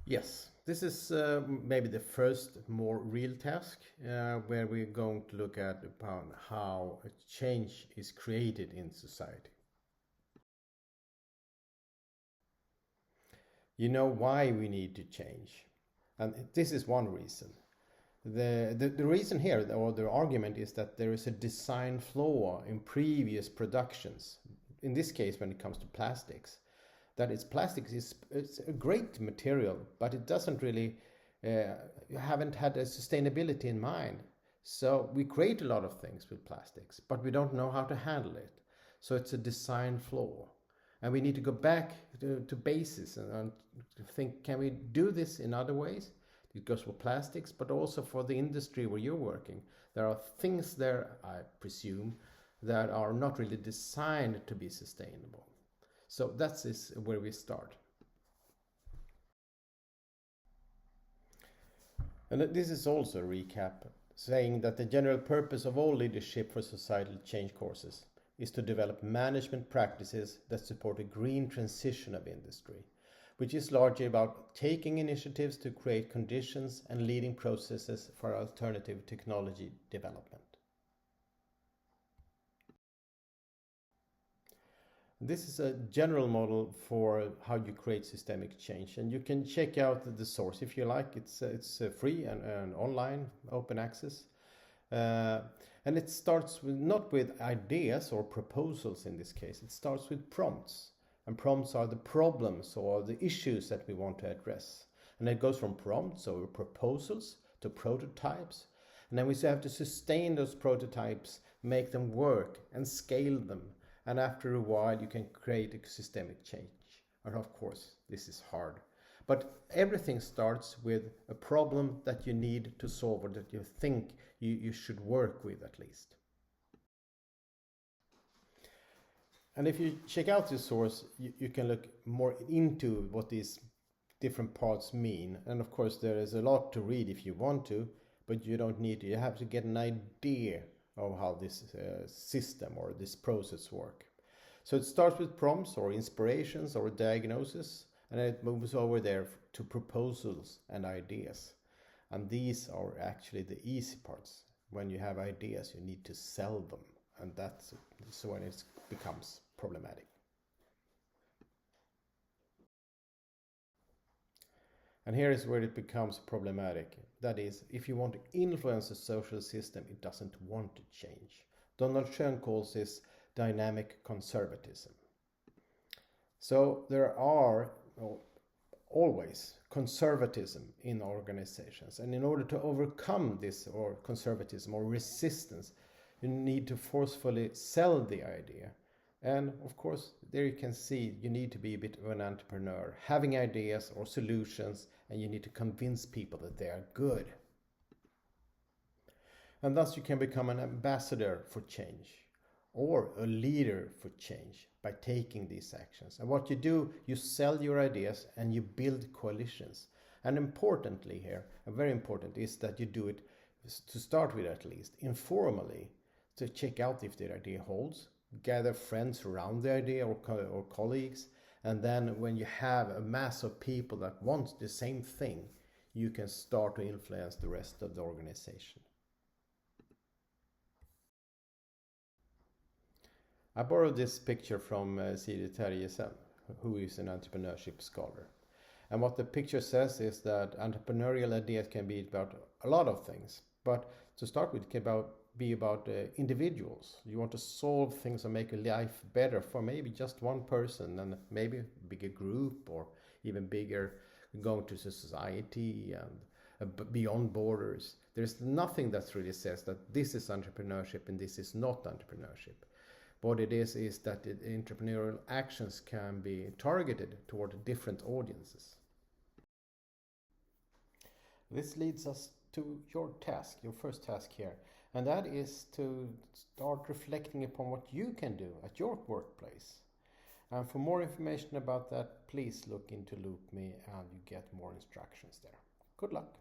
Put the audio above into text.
Yes, this is maybe the first more real task where we're going to look at upon how a change is created in society. You know why we need to change, and this is one reason. The reason here, or the argument, is that there is a design flaw in previous productions. In this case, when it comes to plastics, that it's a great material, but it doesn't really you haven't had a sustainability in mind. So we create a lot of things with plastics, but we don't know how to handle it. So it's a design flaw, and we need to go back to basis and think: can we do this in other ways? It goes for plastics, but also for the industry where you're working. There are things there, I presume, that are not really designed to be sustainable. So that is where we start. And this is also a recap, saying that the general purpose of all leadership for societal change courses is to develop management practices that support a green transition of industry, which is largely about taking initiatives to create conditions and leading processes for alternative technology development. This is a general model for how you create systemic change, and you can check out the source if you like. It's free and online, open access. And it starts with, not with ideas or proposals in this case, it starts with prompts. And prompts are the problems or the issues that we want to address. And it goes from prompts or proposals to prototypes. And then we have to sustain those prototypes, make them work and scale them. And after a while, you can create a systemic change. And of course, this is hard. But everything starts with a problem that you need to solve, or that you think you should work with at least. And if you check out this source, you can look more into what these different parts mean. And of course, there is a lot to read if you want to, but you don't need to. You have to get an idea of how this system or this process work. So it starts with prompts or inspirations or diagnosis, and it moves over there to proposals and ideas. And these are actually the easy parts. When you have ideas, you need to sell them, and that's when it becomes problematic. And here is where it becomes problematic. That is, if you want to influence a social system, it doesn't want to change. Donald Schoen calls this dynamic conservatism. So there are always conservatism in organizations. And in order to overcome this or conservatism or resistance, you need to forcefully sell the idea. And of course, there you can see you need to be a bit of an entrepreneur, having ideas or solutions, and you need to convince people that they are good. And thus you can become an ambassador for change or a leader for change by taking these actions. And what you do, you sell your ideas and you build coalitions. And importantly here, and very important, is that you do it, to start with at least, informally, to check out if the idea holds, gather friends around the idea or colleagues, and then when you have a mass of people that want the same thing, you can start to influence the rest of the organization. I borrowed this picture from Siri Terjesen, who is an entrepreneurship scholar. And what the picture says is that entrepreneurial ideas can be about a lot of things, but to start with, it can be about individuals. You want to solve things and make life better for maybe just one person, and maybe a bigger group, or even bigger, going to society and beyond borders. There's nothing that really says that this is entrepreneurship and this is not entrepreneurship. What it is that the entrepreneurial actions can be targeted toward different audiences. This leads us to your task, your first task here, and that is to start reflecting upon what you can do at your workplace. And for more information about that, please look into LoopMe and you get more instructions there. Good luck.